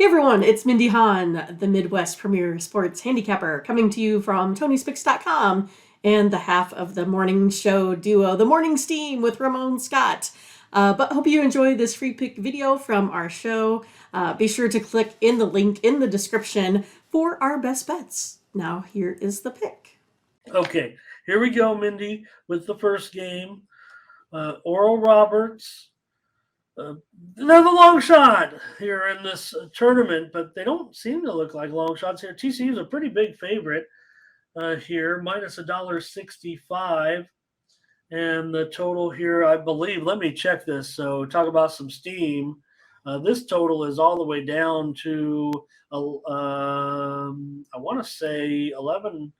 Hey everyone, it's Mindy Hahne, the Midwest premier sports handicapper, coming to you from TonySpix.com and the half of the morning show duo, The Morning Steam with Ramon Scott. But hope you enjoy this free pick video from our show. Be sure to click in the link in the description for our best bets. Now here is the pick. Okay, here we go, Mindy, with the first game. Oral Roberts. They're the long shot here in this tournament, but they don't seem to look like long shots here. TCU is a pretty big favorite here, minus $1.65. And the total here, I believe, let me check this. So, talk about some steam. This total is all the way down to, I want to say 11.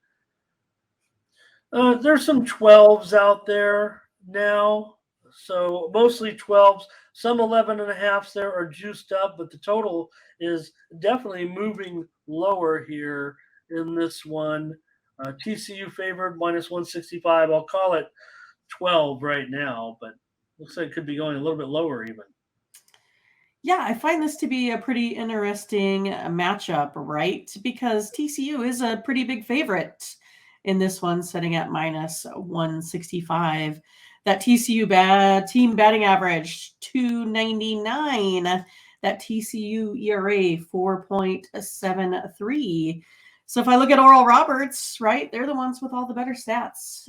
There's some 12s out there now. So mostly 12s. Some 11 and a halves there are juiced up, but the total is definitely moving lower here in this one. TCU favored minus 165. I'll call it 12 right now, but looks like it could be going a little bit lower even. Yeah, I find this to be a pretty interesting matchup, right? Because TCU is a pretty big favorite in this one, setting at minus 165. That TCU team batting average, 299. That TCU ERA, 4.73. So if I look at Oral Roberts, right, they're the ones with all the better stats.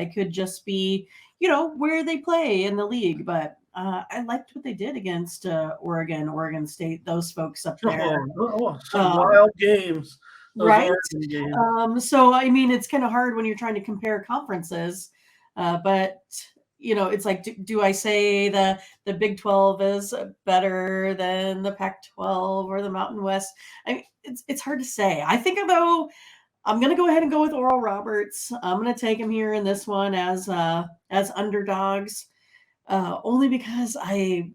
It could just be, where they play in the league, but I liked what they did against Oregon State, those folks up there. Some wild games. Right? Games. So, I mean, it's kind of hard when you're trying to compare conferences, but it's like, do I say the Big 12 is better than the Pac-12 or the Mountain West? I mean, it's hard to say. I think, though, I'm going to go ahead and go with Oral Roberts. I'm going to take him here in this one as underdogs, only because I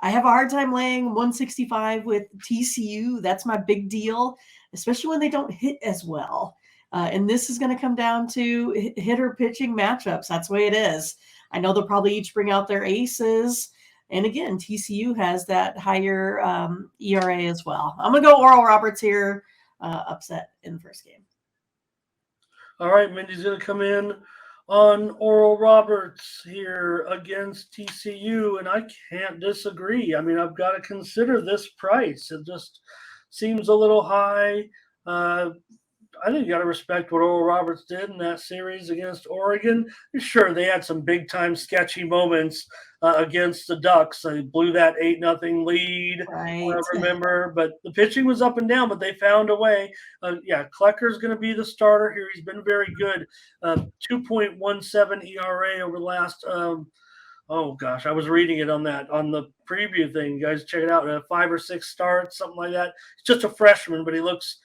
have a hard time laying 165 with TCU. That's my big deal, especially when they don't hit as well. And this is going to come down to hitter pitching matchups. That's the way it is. I know they'll probably each bring out their aces. And again, TCU has that higher ERA as well. I'm going to go Oral Roberts here, upset in the first game. All right, Mindy's going to come in on Oral Roberts here against TCU, and I can't disagree. I mean, I've got to consider this price. It just seems a little high. I think you got to respect what Oral Roberts did in that series against Oregon. Sure, they had some big-time sketchy moments against the Ducks. They blew that 8-0 lead, right. I remember. But the pitching was up and down, but they found a way. Klecker's going to be the starter here. He's been very good. 2.17 ERA over the last oh gosh, I was reading it on the preview thing. You guys check it out. 5 or 6 starts, something like that. He's just a freshman, but he looks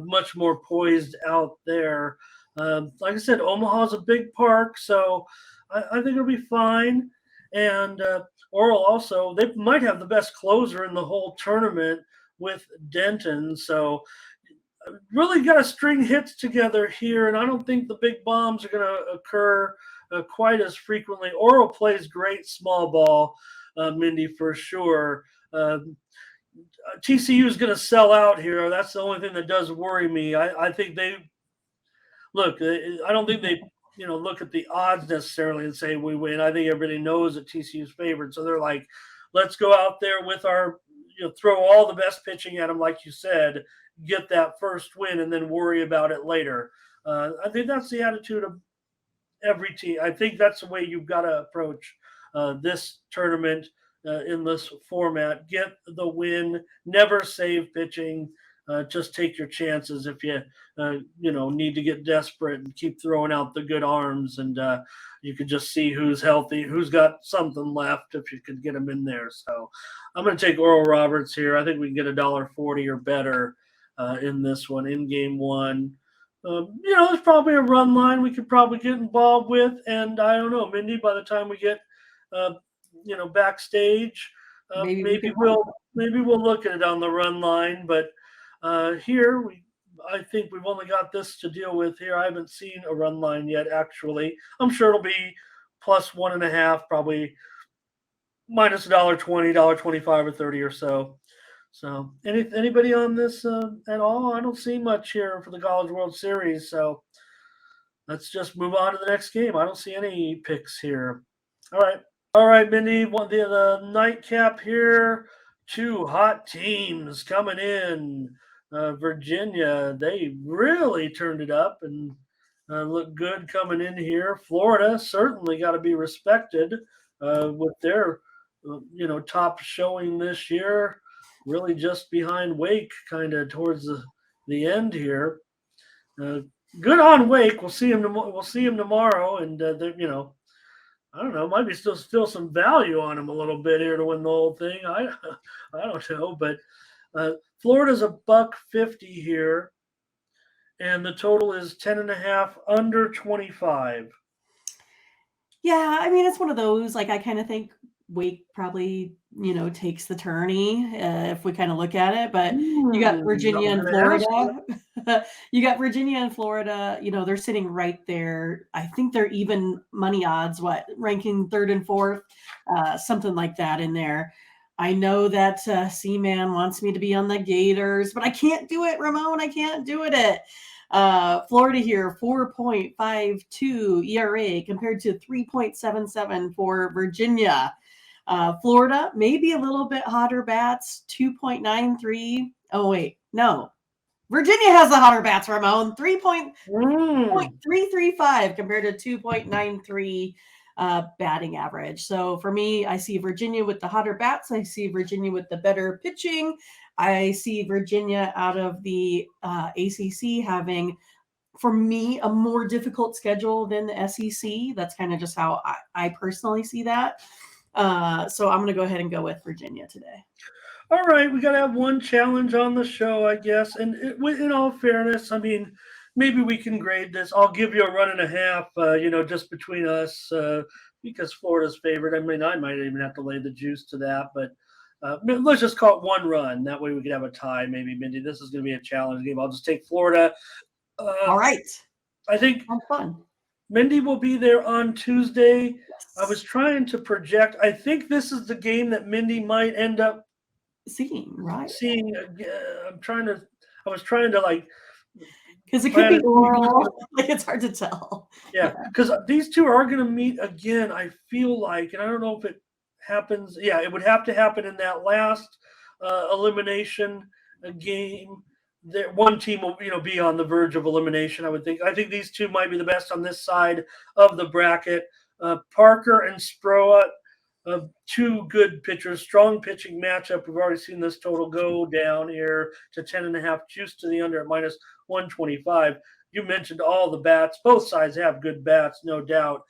much more poised out there. Like I said, Omaha's a big park, so I think it'll be fine. And Oral also, they might have the best closer in the whole tournament with Denton. So really got to string hits together here, and I don't think the big bombs are going to occur quite as frequently. Oral plays great small ball, Mindy, for sure. TCU is going to sell out here. That's the only thing that does worry me. I think they look. I don't think they look at the odds necessarily and say we win. I think everybody knows that TCU's favored, so they're like, let's go out there with our throw all the best pitching at them, like you said, get that first win, and then worry about it later. I think that's the attitude of every team. I think that's the way you've got to approach this tournament. In this format, get the win, never save pitching, just take your chances if you need to get desperate and keep throwing out the good arms, and you could just see who's healthy, who's got something left if you could get them in there. So I'm going to take Oral Roberts here. I think we can get $1.40 or better in this one, in game one. There's probably a run line we could probably get involved with, and I don't know, Mindy, by the time we get backstage, maybe we'll look at it on the run line. But here I think we've only got this to deal with here. I haven't seen a run line yet. Actually, I'm sure it'll be plus 1.5, probably minus $1.20, $1.25 or 30 or so. So, anybody on this at all? I don't see much here for the College World Series. So let's just move on to the next game. I don't see any picks here. All right, Mindy. The nightcap here. Two hot teams coming in. Virginia, they really turned it up and look good coming in here. Florida certainly got to be respected with their top showing this year. Really just behind Wake, kind of towards the end here. Uh, Good on Wake. We'll see him. We'll see him tomorrow, and I don't know. Might be still some value on him a little bit here to win the whole thing. I don't know, but Florida's a $1.50 here, and the total is 10.5 under 25. Yeah, I mean, it's one of those, like, I kind of think Wake probably, takes the tourney if we kind of look at it, but you got Virginia and Florida. You got Virginia and Florida, they're sitting right there. I think they're even money odds, ranking third and fourth, something like that in there. I know that C-Man wants me to be on the Gators, but I can't do it, Ramon. I can't do it. Florida here, 4.52 ERA compared to 3.77 for Virginia. Florida, maybe a little bit hotter bats, 2.93. Oh, wait, no. Virginia has the hotter bats, Ramon, 3.335 compared to 2.93 batting average. So for me, I see Virginia with the hotter bats. I see Virginia with the better pitching. I see Virginia out of the ACC having, for me, a more difficult schedule than the SEC. That's kind of just how I personally see that. So I'm going to go ahead and go with Virginia today. All right, we got to have one challenge on the show, I guess. And in all fairness, I mean, maybe we can grade this. I'll give you a 1.5, just between us, because Florida's favorite. I mean, I might even have to lay the juice to that, but let's just call it 1 run. That way we could have a tie, maybe, Mindy. This is going to be a challenge game. I'll just take Florida. All right. I think fun. Mindy will be there on Tuesday. Yes. I was trying to project. I think this is the game that Mindy might end up seeing. Right. I was trying to like. Because it could be oral. It's hard to tell. Yeah, because these two are going to meet again, I feel like, and I don't know if it happens. Yeah, it would have to happen in that last elimination game. One team will, be on the verge of elimination, I would think. I think these two might be the best on this side of the bracket. Parker and Sproat, two good pitchers, strong pitching matchup. We've already seen this total go down here to 10.5, juice to the under at minus 125. You mentioned all the bats. Both sides have good bats, no doubt.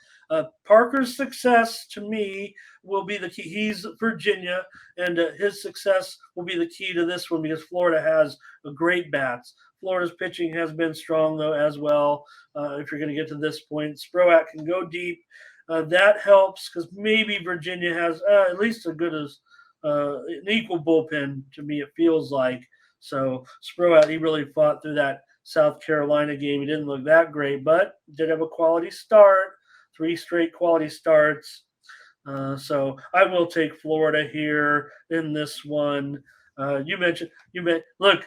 Parker's success, to me, will be the key. He's Virginia, and his success will be the key to this one because Florida has great bats. Florida's pitching has been strong, though, as well. If you're going to get to this point, Sproat can go deep. That helps because maybe Virginia has at least as good as an equal bullpen, to me, it feels like. So Sproat, he really fought through that South Carolina game. He didn't look that great, but did have a quality start, 3 straight quality starts. So I will take Florida here in this one. Look,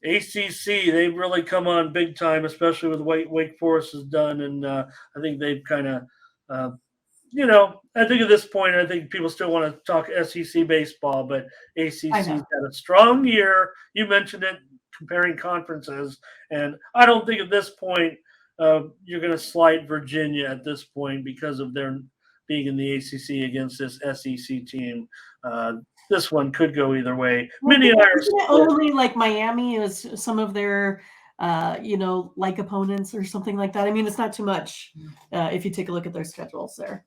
ACC, they've really come on big time, especially with what Wake Forest has done. And I think they've kind of, I think at this point, I think people still want to talk SEC baseball, but ACC's had a strong year. You mentioned it, comparing conferences. And I don't think at this point you're going to slight Virginia at this point because of their being in the ACC against this SEC team. This one could go either way. Mindy and I are only like Miami is some of their, like opponents or something like that. I mean, it's not too much if you take a look at their schedules there.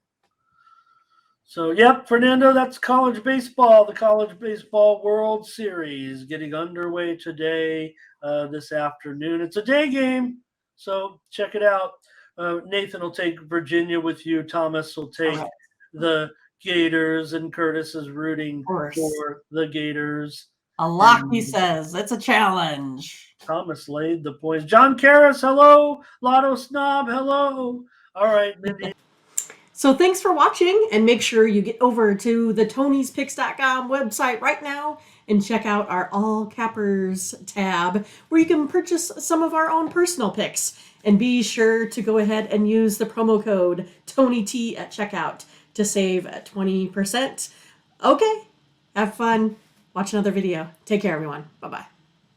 So, yep, Fernando, that's college baseball, the College Baseball World Series getting underway today, this afternoon. It's a day game, so check it out. Nathan will take Virginia with you. Thomas will take the Gators, and Curtis is rooting for the Gators. A lock, he says. It's a challenge. Thomas laid the points. John Karras, hello. Lotto Snob, hello. All right, Mindy. So thanks for watching, and make sure you get over to the Tony'sPicks.com website right now and check out our All Cappers tab where you can purchase some of our own personal picks. And be sure to go ahead and use the promo code TonyT at checkout to save 20%. Okay, have fun. Watch another video. Take care, everyone. Bye-bye.